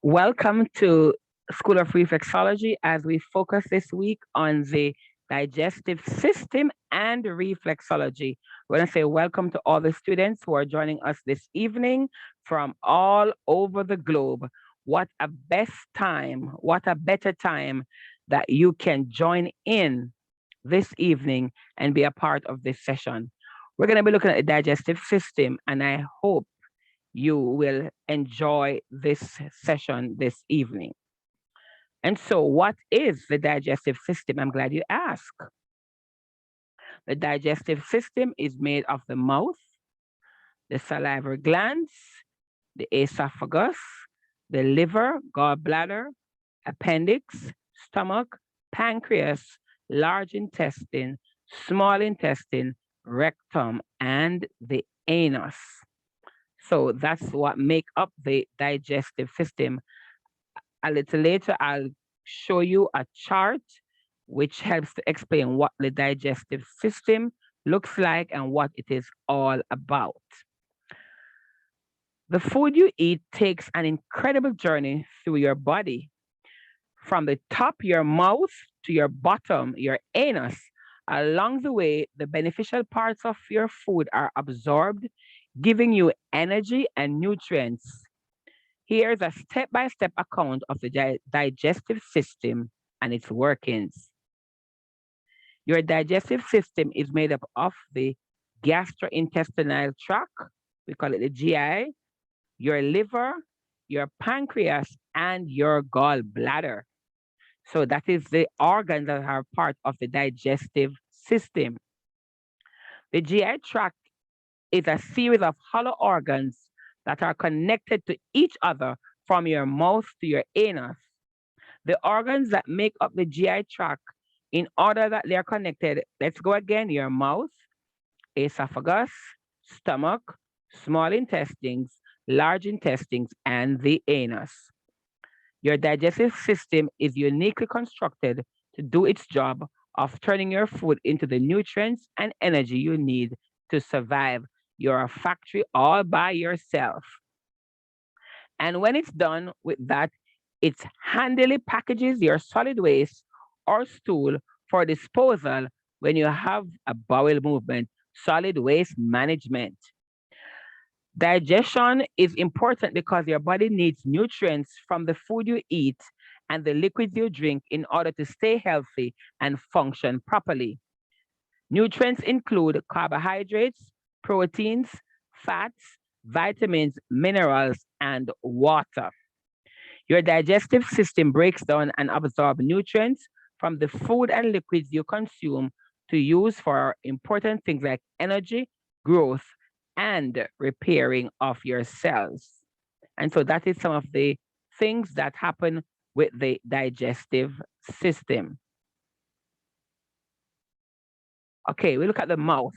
Welcome to School of Reflexology as we focus this week on the digestive system and reflexology. We're going to say welcome to all the students who are joining us this evening from all over the globe. What a better time that you can join in this evening and be a part of this session. We're going to be looking at the digestive system, and I hope you will enjoy this session this evening. And so, what is the digestive system? I'm glad you asked. The digestive system is made of the mouth, the salivary glands, the esophagus, the liver, gallbladder, appendix, stomach, pancreas, large intestine, small intestine, rectum, and the anus. So that's what make up the digestive system. A little later, I'll show you a chart which helps to explain what the digestive system looks like and what it is all about. The food you eat takes an incredible journey through your body. From the top, your mouth, to your bottom, your anus. Along the way, the beneficial parts of your food are absorbed, giving you energy and nutrients. Here's a step by step account of the digestive system and its workings. Your digestive system is made up of the gastrointestinal tract, we call it the GI, your liver, your pancreas, and your gallbladder. So that is the organs that are part of the digestive system. The GI tract is a series of hollow organs that are connected to each other from your mouth to your anus. The organs that make up the GI tract, in order that they are connected, let's go again, your mouth, esophagus, stomach, small intestines, large intestines, and the anus. Your digestive system is uniquely constructed to do its job of turning your food into the nutrients and energy you need to survive. You're a factory all by yourself. And when it's done with that, it handily packages your solid waste or stool for disposal when you have a bowel movement, solid waste management. Digestion is important because your body needs nutrients from the food you eat and the liquids you drink in order to stay healthy and function properly. Nutrients include carbohydrates, proteins, fats, vitamins, minerals, and water. Your digestive system breaks down and absorbs nutrients from the food and liquids you consume to use for important things like energy, growth, and repairing of your cells. And so that is some of the things that happen with the digestive system. Okay, we look at the mouth,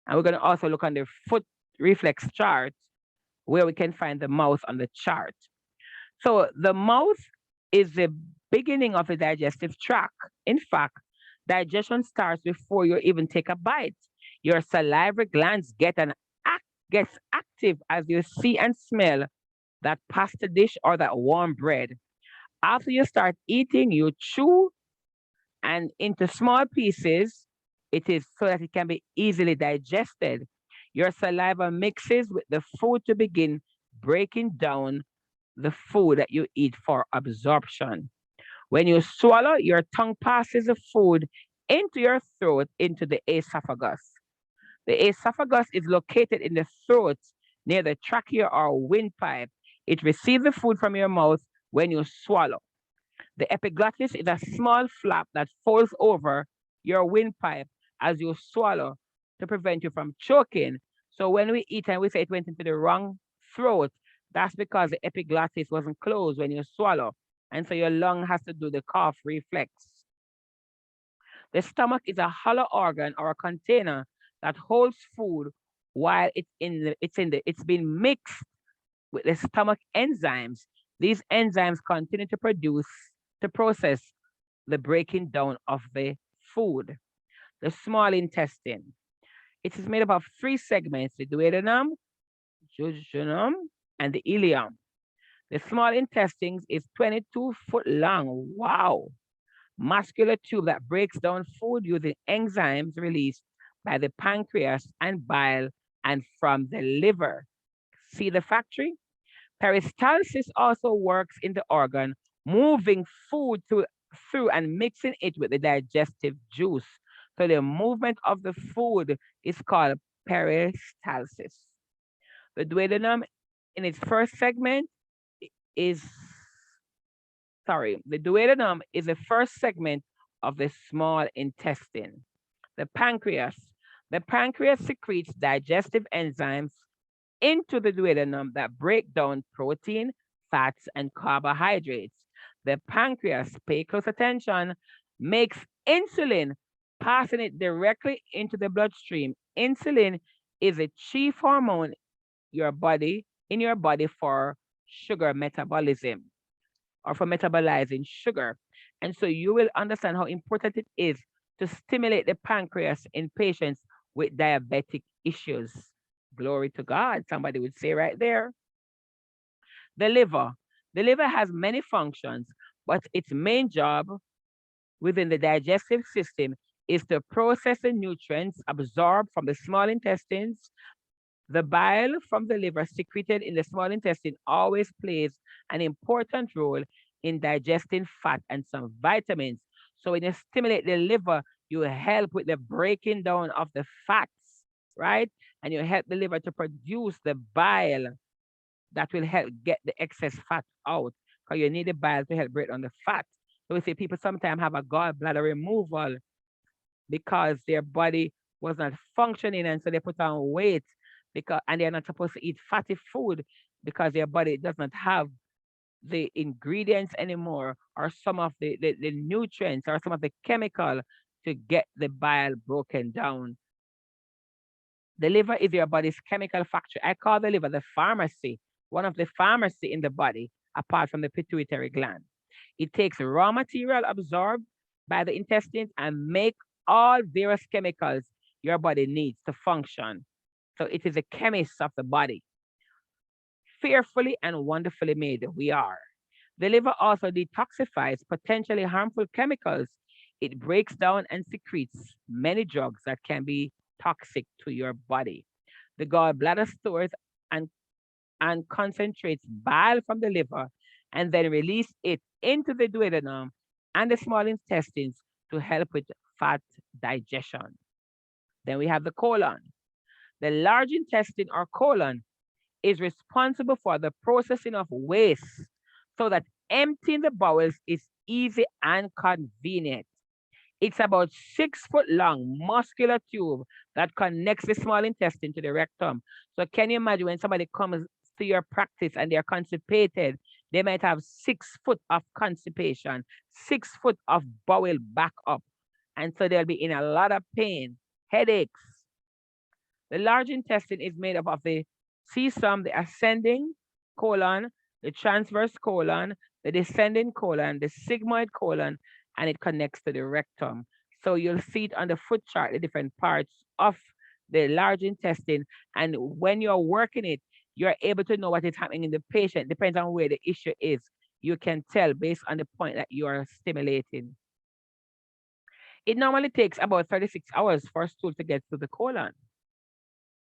and we're going to also look on the foot reflex chart where we can find the mouth on the chart. So the mouth is the beginning of the digestive tract. In fact, digestion starts before you even take a bite. Your salivary glands gets active as you see and smell that pasta dish or that warm bread. After you start eating, you chew and into small pieces. It is so that it can be easily digested. Your saliva mixes with the food to begin breaking down the food that you eat for absorption. When you swallow, your tongue passes the food into your throat, into the esophagus. The esophagus is located in the throat near the trachea or windpipe. It receives the food from your mouth when you swallow. The epiglottis is a small flap that folds over your windpipe as you swallow to prevent you from choking. So when we eat and we say it went into the wrong throat, that's because the epiglottis wasn't closed when you swallow. And so your lung has to do the cough reflex. The stomach is a hollow organ or a container that holds food while it's been mixed with the stomach enzymes. These enzymes continue to process the breaking down of the food. The small intestine. It is made up of three segments: the duodenum, jejunum, and the ileum. The small intestines is 22 foot long. Wow. Muscular tube that breaks down food using enzymes released by the pancreas and bile and from the liver. See the factory? Peristalsis also works in the organ, moving food through and mixing it with the digestive juice. So the movement of the food is called peristalsis. The duodenum in its first segment is, the duodenum is the first segment of the small intestine. The pancreas. The pancreas secretes digestive enzymes into the duodenum that break down protein, fats, and carbohydrates. The pancreas, pay close attention, makes insulin, passing it directly into the bloodstream. Insulin is a chief hormone in your body for sugar metabolism or for metabolizing sugar. And so you will understand how important it is to stimulate the pancreas in patients with diabetic issues. Glory to God, somebody would say right there. The liver. The liver has many functions, but its main job within the digestive system is to process the nutrients absorbed from the small intestines. The bile from the liver secreted in the small intestine always plays an important role in digesting fat and some vitamins. So when you stimulate the liver, you help with the breaking down of the fats, right? And you help the liver to produce the bile that will help get the excess fat out, because you need the bile to help break down the fat. So we see people sometimes have a gallbladder removal because their body was not functioning, and so they put on weight because, and they're not supposed to eat fatty food because their body does not have the ingredients anymore, or some of the nutrients or some of the chemical to get the bile broken down. The liver is your body's chemical factory. I call the liver the pharmacy, one of the pharmacy in the body, apart from the pituitary gland. It takes raw material absorbed by the intestines and make all various chemicals your body needs to function. So it is a chemist of the body. Fearfully and wonderfully made we are. The liver also detoxifies potentially harmful chemicals. It breaks down and secretes many drugs that can be toxic to your body. The gallbladder stores and, and concentrates bile from the liver and then release it into the duodenum and the small intestines to help with fat digestion. Then we have the colon. The large intestine or colon is responsible for the processing of waste so that emptying the bowels is easy and convenient. It's about 6 foot long muscular tube that connects the small intestine to the rectum. So can you imagine when somebody comes to your practice and they're constipated, they might have 6 foot of constipation, 6 foot of bowel back up. And so they'll be in a lot of pain, headaches. The large intestine is made up of the cecum, the ascending colon, the transverse colon, the descending colon, the sigmoid colon, and it connects to the rectum. So you'll see it on the foot chart, the different parts of the large intestine. And when you're working it, you're able to know what is happening in the patient. Depends on where the issue is. You can tell based on the point that you are stimulating. It normally takes about 36 hours for a stool to get to the colon.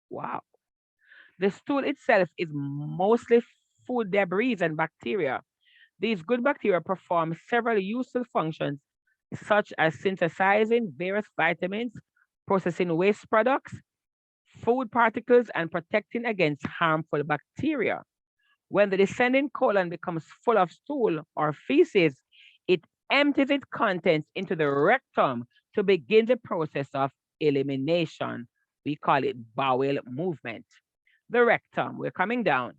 Wow. The stool itself is mostly food debris and bacteria. These good bacteria perform several useful functions, such as synthesizing various vitamins, processing waste products, food particles, and protecting against harmful bacteria. When the descending colon becomes full of stool or feces, it empties its contents into the rectum to begin the process of elimination. We call it bowel movement. The rectum, we're coming down.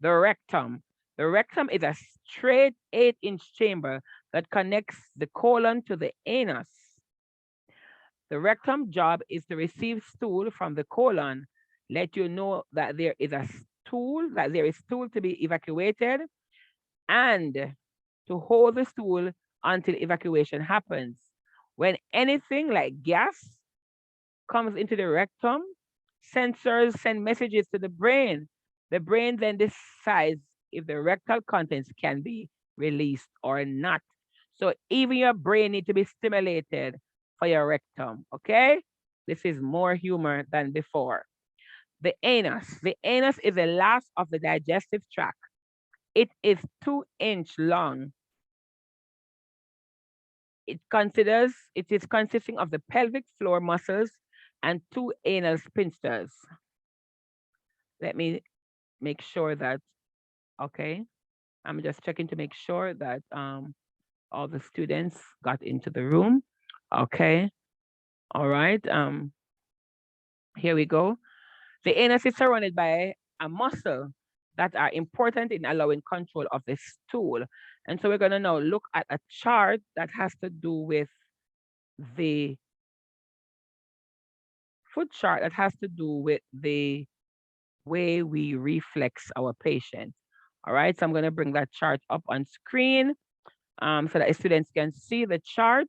The rectum. The rectum is a straight 8-inch chamber that connects the colon to the anus. The rectum job is to receive stool from the colon, let you know that there is a stool, that there is stool to be evacuated, and to hold the stool until evacuation happens. When anything like gas comes into the rectum, sensors send messages to the brain. The brain then decides if the rectal contents can be released or not. So even your brain needs to be stimulated for your rectum, okay? This is more humor than before. The anus. The anus is the last of the digestive tract. It is 2-inch long. It is consisting of the pelvic floor muscles and 2 anal sphincters. Let me make sure that, okay, I'm just checking to make sure that all the students got into the room. Okay, all right, here we go. The anus is surrounded by a muscle that are important in allowing control of the stool. And so we're gonna now look at a chart that has to do with the foot chart that has to do with the way we reflex our patient. All right, so I'm gonna bring that chart up on screen so that students can see the chart.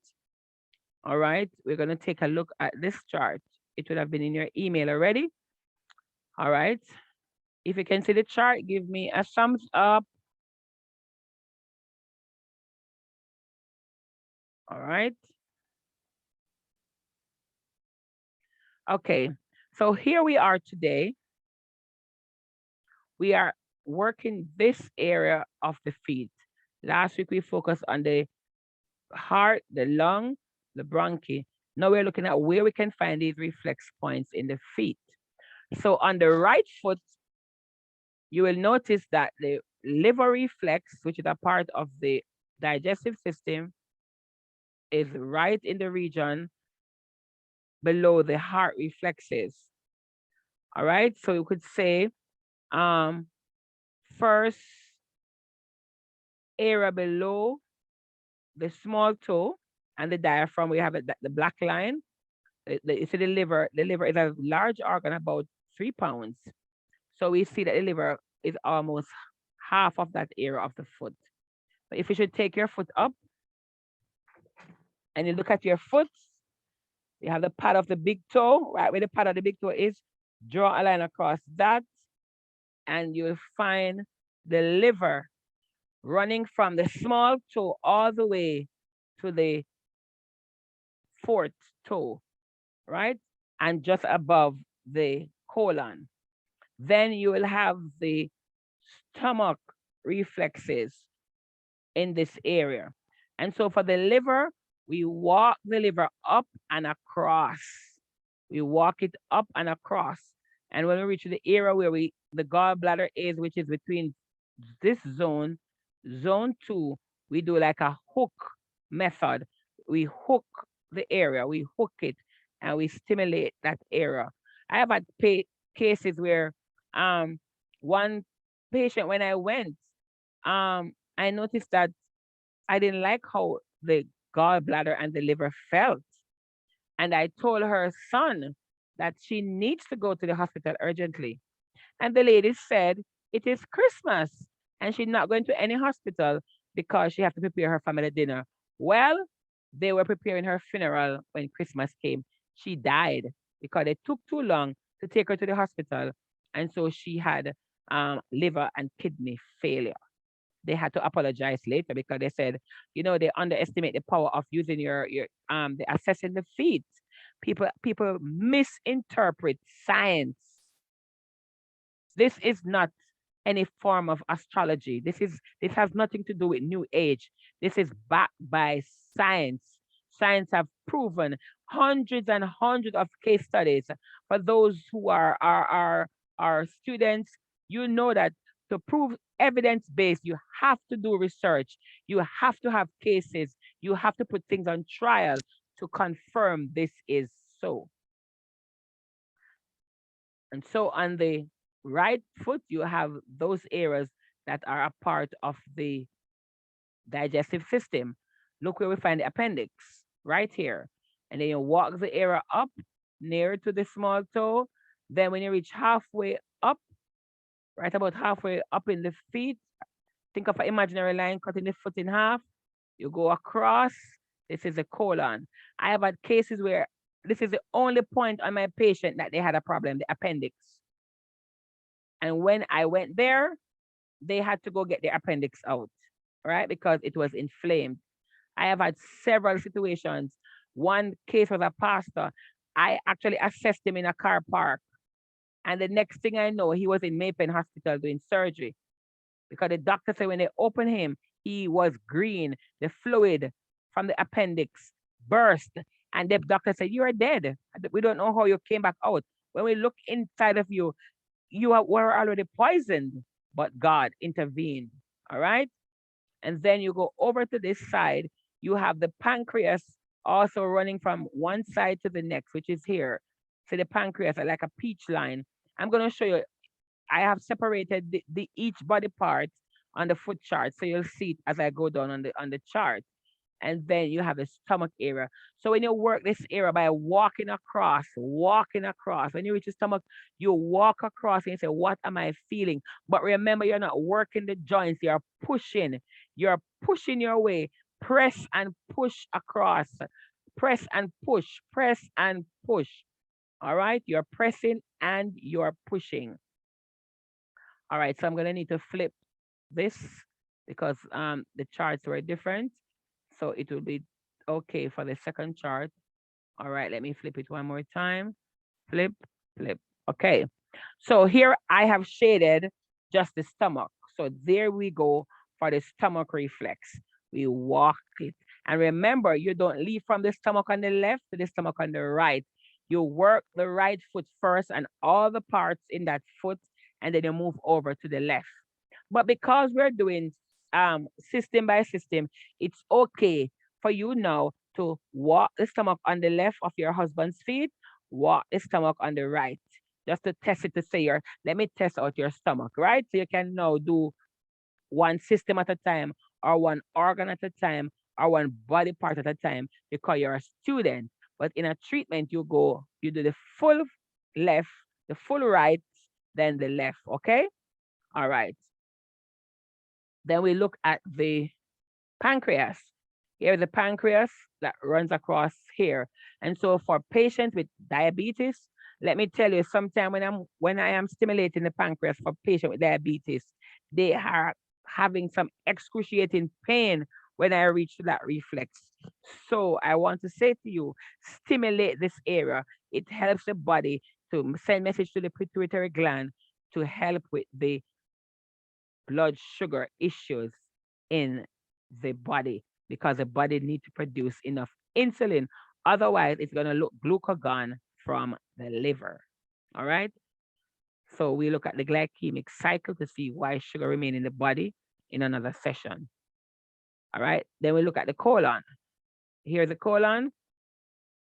All right, we're gonna take a look at this chart. It would have been in your email already. All right, if you can see the chart, give me a thumbs up. All right. Okay, so here we are today. We are working this area of the feet. Last week we focused on the heart, the lung, the bronchi. Now we're looking at where we can find these reflex points in the feet. So on the right foot, you will notice that the liver reflex, which is a part of the digestive system, is right in the region below the heart reflexes. All right, so you could say first area below the small toe and the diaphragm, we have the black line. You see the liver is a large organ, about 3 pounds. So we see that the liver is almost half of that area of the foot. But if you should take your foot up and you look at your foot, you have the pad of the big toe, right where the pad of the big toe is, draw a line across that, and you'll find the liver running from the small toe all the way to the 4th toe, right? And just above the colon. Then you will have the stomach reflexes in this area. And so for the liver, we walk the liver up and across. We walk it up and across. And when we reach the area where the gallbladder is, which is between this zone 2, we do like a hook method. We hook the area, we hook it, and we stimulate that area. I have had cases where one patient, when I went, I noticed that I didn't like how the gallbladder and the liver felt. And I told her son that she needs to go to the hospital urgently. And the lady said, it is Christmas and she's not going to any hospital because she has to prepare her family dinner. Well, they were preparing her funeral when Christmas came. She died because it took too long to take her to the hospital. And so she had liver and kidney failure. They had to apologize later because they said, they underestimate the power of using your the assessing the feet. People misinterpret science. This is not any form of astrology. This has nothing to do with new age. This is backed by science. Science have proven hundreds and hundreds of case studies. For those who are students, you know that to prove evidence-based, you have to do research. You have to have cases. You have to put things on trial to confirm this is so. And so on the right foot, you have those areas that are a part of the digestive system. Look where we find the appendix, right here. And then you walk the area up near to the small toe. Then when you reach halfway up, right about halfway up in the feet, think of an imaginary line cutting the foot in half. You go across. This is the colon. I have had cases where this is the only point on my patient that they had a problem, the appendix. And when I went there, they had to go get the appendix out, right? Because it was inflamed. I have had several situations. One case was a pastor. I actually assessed him in a car park. And the next thing I know, he was in Maypen Hospital doing surgery because the doctor said when they opened him, he was green. The fluid from the appendix burst. And the doctor said, "You are dead. We don't know how you came back out. When we look inside of you, were already poisoned, but God intervened." All right. And then you go over to this side, you have the pancreas also running from one side to the next, which is here. So the pancreas are like a peach line. I'm going to show you, I have separated the each body part on the foot chart. So you'll see it as I go down on the chart. And then you have the stomach area. So when you work this area by walking across, when you reach the stomach, you walk across and you say, "What am I feeling?" But remember, you're not working the joints, you're pushing your way. Press and push across. Press and push, press and push. All right, you're pressing and you're pushing. All right, so I'm gonna need to flip this because the charts were different. So it will be okay for the second chart. All right, let me flip it one more time. Flip, flip. Okay. So here I have shaded just the stomach. So there we go for the stomach reflex. We walk it. And remember, you don't leave from the stomach on the left to the stomach on the right. You work the right foot first and all the parts in that foot, and then you move over to the left. But because we're doing system by system, it's okay for you now to walk the stomach on the left of your husband's feet, walk the stomach on the right, just to test it to say let me test out your stomach, right? So you can now do one system at a time, or one organ at a time, or one body part at a time, because you're a student. But in a treatment, you do the full left, the full right, then the left, okay? All right. Then we look at the pancreas. Here's the pancreas that runs across here. And so for patients with diabetes, let me tell you, sometime when I am stimulating the pancreas for patients with diabetes, they are having some excruciating pain when I reach to that reflex. So I want to say to you, stimulate this area. It helps the body to send message to the pituitary gland to help with the blood sugar issues in the body, because the body needs to produce enough insulin. Otherwise, it's going to look glucagon from the liver. All right. So we look at the glycemic cycle to see why sugar remain in the body in another session. All right. Then we look at the colon. Here's the colon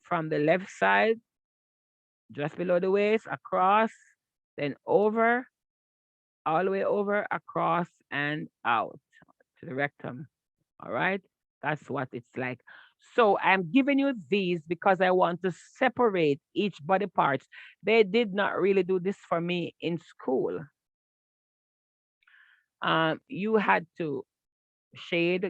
from the left side, just below the waist, across, then over, all the way over, across, and out to the rectum. All right. That's what it's like. So I'm giving you these because I want to separate each body parts. They did not really do this for me in school. You had to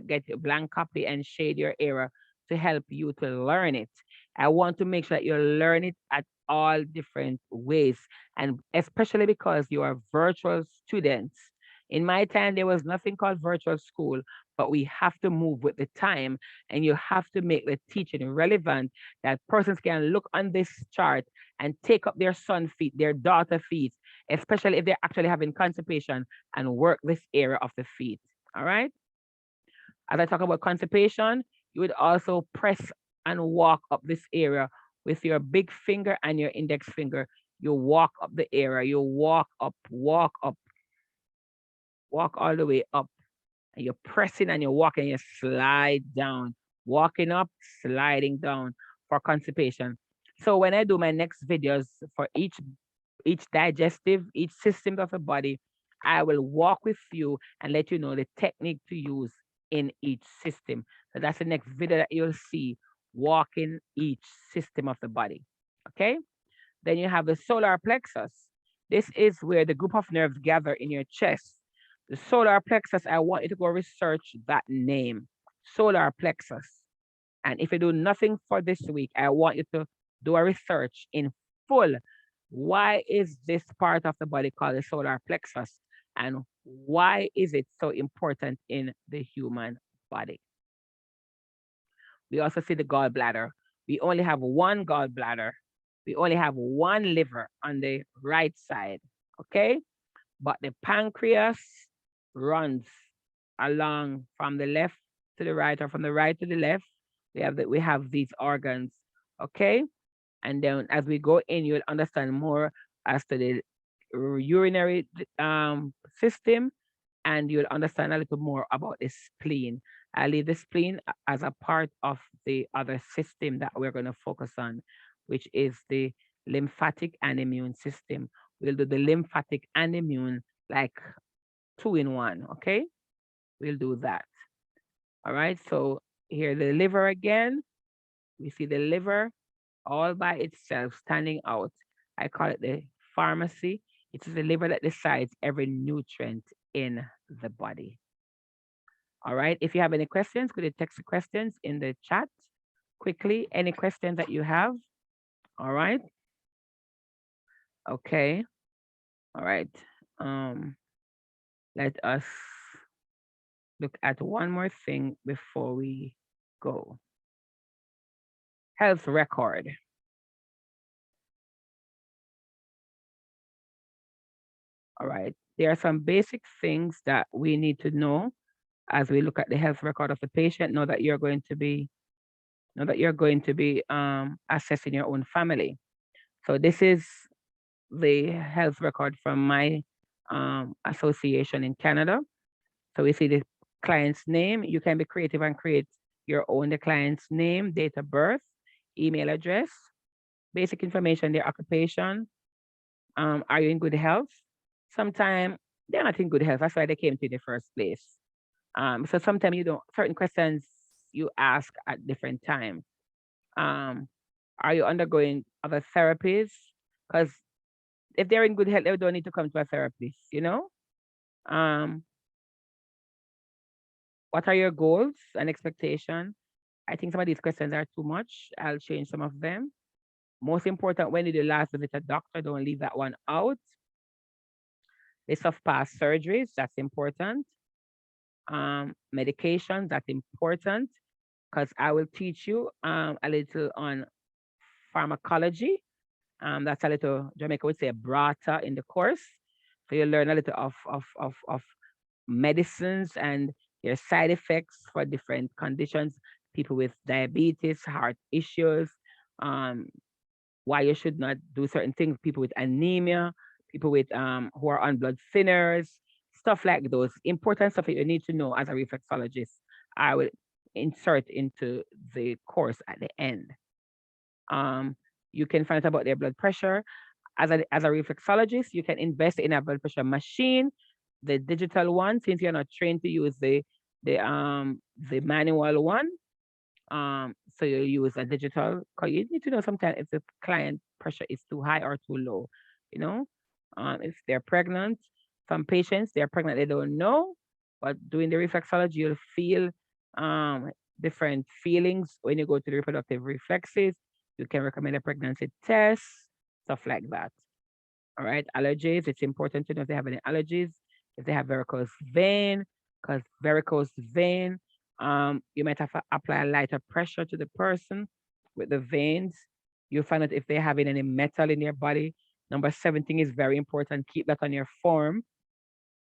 get a blank copy and shade your area to help you to learn it. I want to make sure that you learn it at all different ways, and especially because you are virtual students. In my time, there was nothing called virtual school, but we have to move with the time, and you have to make the teaching relevant, that persons can look on this chart and take up their son feet, their daughter feet, especially if they're actually having constipation, and work this area of the feet. All right. As I talk about constipation, you would also press and walk up this area with your big finger and your index finger. You walk up the area, you walk up, walk all the way up. And you're pressing and you're walking, you slide down, walking up, sliding down for constipation. So when I do my next videos for each digestive, each system of the body, I will walk with you and let you know the technique to use in each system. So that's the next video that you'll see, walking each system of the body. Okay. Then you have the solar plexus. This is where the group of nerves gather in your chest. The solar plexus, I want you to go research that name, solar plexus. And if you do nothing for this week, I want you to do a research in full. Why is this part of the body called the solar plexus? and why is it so important in the human body. We also see the gallbladder. We only have one gallbladder. We only have one liver on the right side. Okay? But the pancreas runs along from the left to the right or from the right to the left. We have these organs. Okay? And then as we go in, you'll understand more as to the urinary system, and you'll understand a little more about the spleen. I leave the spleen as a part of the other system that we're going to focus on, which is the lymphatic and immune system. We'll do the lymphatic and immune like 2 in 1, okay? We'll do that. All right, so here the liver again. We see the liver all by itself standing out. I call it the pharmacy. It is the liver that decides every nutrient in the body. All right. If you have any questions, could you text the questions in the chat quickly? Any questions that you have? All right. Okay. All right. Let us look at one more thing before we go. Health record. All right. There are some basic things that we need to know as we look at the health record of the patient. Know that you're going to be assessing your own family. So this is the health record from my association in Canada. So we see the client's name. You can be creative and create your own, the client's name, date of birth, email address, basic information, their occupation. Are you in good health? Sometimes they're not in good health. That's why they came to the first place. So sometimes you don't, certain questions you ask at different times. Are you undergoing other therapies? Because if they're in good health, they don't need to come to a therapist, you know? What are your goals and expectation? I think some of these questions are too much. I'll change some of them. Most important, when did you last visit a doctor? Don't leave that one out. List of past surgeries, that's important. Medications, that's important, because I will teach you a little on pharmacology. That's a little, Jamaica would say, brata in the course. So you learn a little of medicines and their side effects for different conditions, people with diabetes, heart issues, why you should not do certain things, people with anemia, people with who are on blood thinners, stuff like those important stuff that you need to know as a reflexologist. I will insert into the course at the end. You can find out about their blood pressure. As a reflexologist, you can invest in a blood pressure machine, the digital one, since you're not trained to use the manual one. So you use a digital, because you need to know sometimes if the client pressure is too high or too low, you know. If they're pregnant, some patients they're pregnant, they don't know, but doing the reflexology, you'll feel different feelings when you go to the reproductive reflexes. You can recommend a pregnancy test, stuff like that. All right, allergies. It's important to know if they have any allergies, if they have varicose vein, because varicose vein, you might have to apply a lighter pressure to the person with the veins. You'll find out if they're having any metal in their body. Number 17 is very important. Keep that on your form.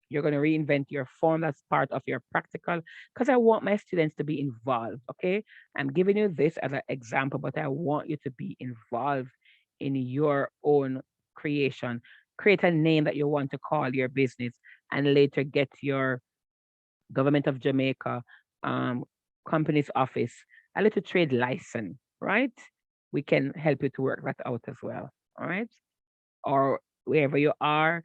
You're going to reinvent your form. That's part of your practical, because I want my students to be involved. Okay. I'm giving you this as an example, but I want you to be involved in your own creation. Create a name that you want to call your business, and later get your government of Jamaica company's office a little trade license, right? We can help you to work that out as well. All right. Or wherever you are.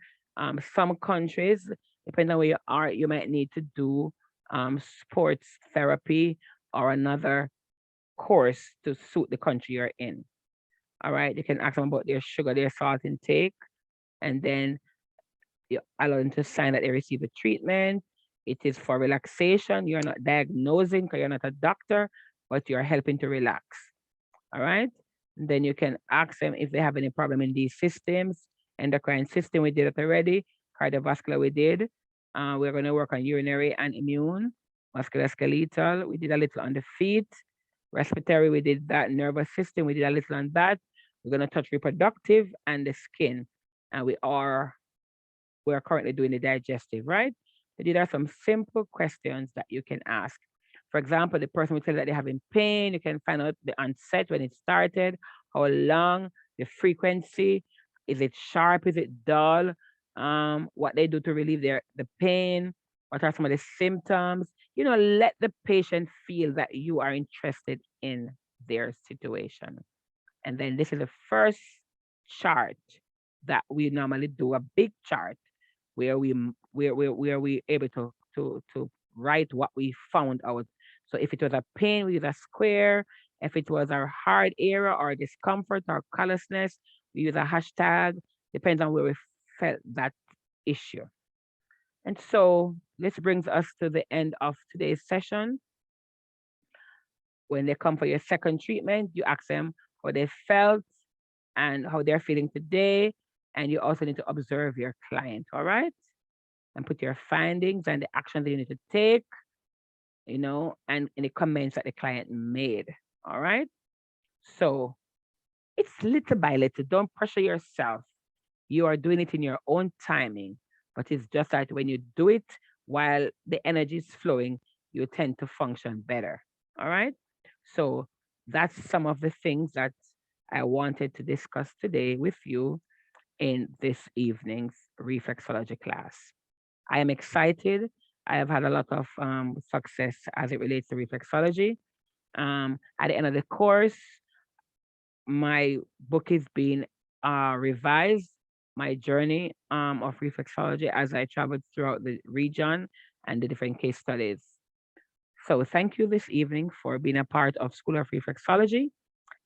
Some countries, depending on where you are, you might need to do sports therapy or another course to suit the country you're in. All right. You can ask them about their sugar, their salt intake, and then you allow them to sign that they receive a treatment. It is for relaxation. You're not diagnosing because you're not a doctor, but you're helping to relax. All right. And then you can ask them if they have any problem in these systems. Endocrine system, we did it already. Cardiovascular we did. We're going to work on urinary and immune, musculoskeletal. We did a little on the feet. Respiratory, we did that. Nervous system, we did a little on that. We're going to touch reproductive and the skin. And we're currently doing the digestive, right? So these are some simple questions that you can ask. For example, the person will tell you that they're having pain. You can find out the onset when it started, how long, the frequency, is it sharp, is it dull, what they do to relieve the pain, what are some of the symptoms. Let the patient feel that you are interested in their situation. And then this is the first chart that we normally do, a big chart where we able to write what we found out. So if it was a pain, we use a square. If it was our hard area or discomfort or callousness, we use a hashtag. Depends on where we felt that issue. And so this brings us to the end of today's session. When they come for your second treatment, you ask them how they felt and how they're feeling today. And you also need to observe your client, all right? And put your findings and the actions that you need to take, and in the comments that the client made. All right. So it's little by little. Don't pressure yourself. You are doing it in your own timing, but it's just that when you do it while the energy is flowing, you tend to function better. All right. So that's some of the things that I wanted to discuss today with you in this evening's reflexology class. I am excited. I have had a lot of success as it relates to reflexology. At the end of the course, my book is being revised, my journey of reflexology as I traveled throughout the region and the different case studies. So thank you this evening for being a part of School of Reflexology,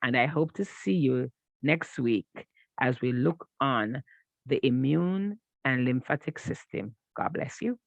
and I hope to see you next week as we look on the immune and lymphatic system. God bless you.